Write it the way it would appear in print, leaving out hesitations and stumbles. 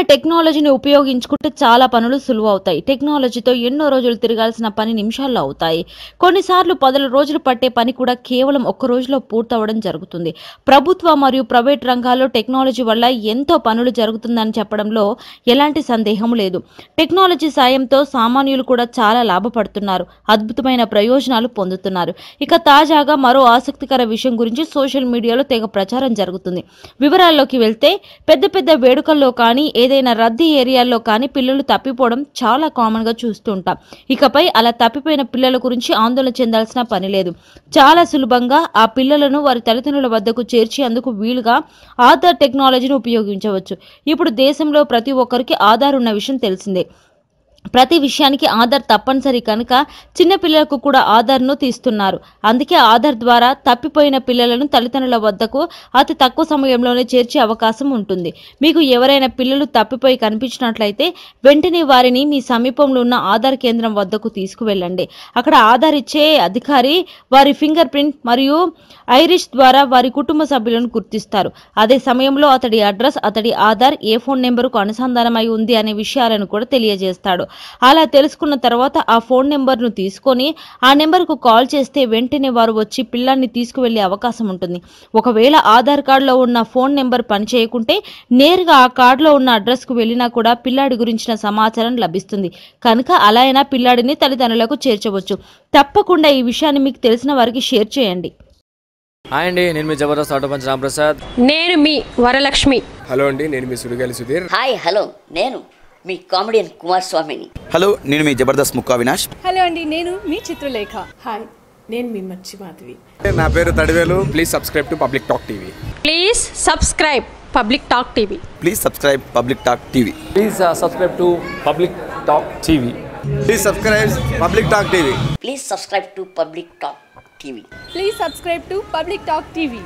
టెక్నాలజీని ఉపయోగించుకుంటే చాలా పనులు సులువవుతాయి. టెక్నాలజీతో ఎన్నో రోజులు తిరగాల్సిన పని నిమిషాల్లో అవుతాయి. కొన్నిసార్లు 10 రోజులు పట్టే పని కూడా కేవలం ఒక్క రోజులో పూర్తవడం జరుగుతుంది. ప్రభుత్వ మరియు ప్రైవేట్ రంగాల్లో టెక్నాలజీ వల్ల ఎంతో పనులు జరుగుతుందని చెప్పడంలో ఎలాంటి సందేహం లేదు. టెక్నాలజీ సాయంతో సామాన్యులు కూడా చాలా లాభపడుతున్నారు, అద్భుతమైన ప్రయోజనాలు పొందుతున్నారు. ఇక తాజాగా మరో ఆసక్తికర విషయం గురించి సోషల్ మీడియాలో తెగ ప్రచారం జరుగుతుంది. వివరాల్లోకి వెళ్తే పెద్ద పెద్ద వేడుకల్లో కానీ ఏదైనా రద్దీ ఏరియాల్లో కానీ పిల్లలు తప్పిపోవడం చాలా కామన్ గా చూస్తుంటాం. ఇకపై అలా తప్పిపోయిన పిల్లల గురించి ఆందోళన చెందాల్సిన పని లేదు. చాలా సులభంగా ఆ పిల్లలను వారి తల్లిదండ్రుల వద్దకు చేర్చి అందుకు వీలుగా ఆధార్ టెక్నాలజీని ఉపయోగించవచ్చు. ఇప్పుడు దేశంలో ప్రతి ఒక్కరికి ఆధార్ ఉన్న విషయం తెలిసిందే. ప్రతి విషయానికి ఆధార్ తప్పనిసరి కనుక చిన్న పిల్లలకు కూడా ఆధార్ను తీస్తున్నారు. అందుకే ఆధార్ ద్వారా తప్పిపోయిన పిల్లలను తల్లిదండ్రుల వద్దకు అతి తక్కువ సమయంలోనే చేర్చే అవకాశం ఉంటుంది. మీకు ఎవరైనా పిల్లలు తప్పిపోయి కనిపించినట్లయితే వెంటనే వారిని మీ సమీపంలో ఉన్న ఆధార్ కేంద్రం వద్దకు తీసుకువెళ్ళండి. అక్కడ ఆధార్ ఇచ్చే అధికారి వారి ఫింగర్ ప్రింట్ మరియు ఐరిష్ ద్వారా వారి కుటుంబ సభ్యులను గుర్తిస్తారు. అదే సమయంలో అతడి అడ్రస్, అతడి ఆధార్ ఏ ఫోన్ నెంబరుకు అనుసంధానమై ఉంది అనే విషయాలను కూడా తెలియజేస్తాడు. అలా తెలుసుకున్న తర్వాత ఆ ఫోన్ నెంబర్ను తీసుకొని ఆ నెంబర్కు కాల్ చేస్తే వెంటనే వారు వచ్చి పిల్లాన్ని తీసుకువెళ్లే అవకాశం ఉంటుంది. ఒకవేళ ఆధార్ కార్డులో ఉన్న ఫోన్ నెంబర్ పనిచేయకుంటే నేరుగా ఆ కార్డులో ఉన్న అడ్రస్కు వెళ్ళినా కూడా పిల్లాడి గురించిన సమాచారం లభిస్తుంది. కనుక అలా అయినా పిల్లాడిని తల్లిదండ్రులకు చేర్చవచ్చు. తప్పకుండా ఈ విషయాన్ని మీకు తెలిసిన వారికి షేర్ చేయండి. హాయ్ అండి, నేను మీ జబర్దస్త్ ఆటో పంచ్ రాంప్రసాద్. నేను మీ వరలక్ష్మి. హలో అండి, నేను మీ సుడిగాలి సుధీర్. హాయ్ హలో, నేను మీ కామెడియన్ కుమార్ స్వామిని. హలో, నేను మీ జబర్దస్త్ ముక్కా వినాష్. హలో అండి, నేను మీ చిత్రలేఖ. హాయ్, నేను మీ మచ్చి మాధవి. నా పేరు Thadivelu. Please subscribe to public talk TV. Please subscribe public talk TV. Please subscribe public talk TV. Please subscribe to public talk TV. Please subscribe public talk TV. Please subscribe to public talk TV. Please subscribe to public talk TV.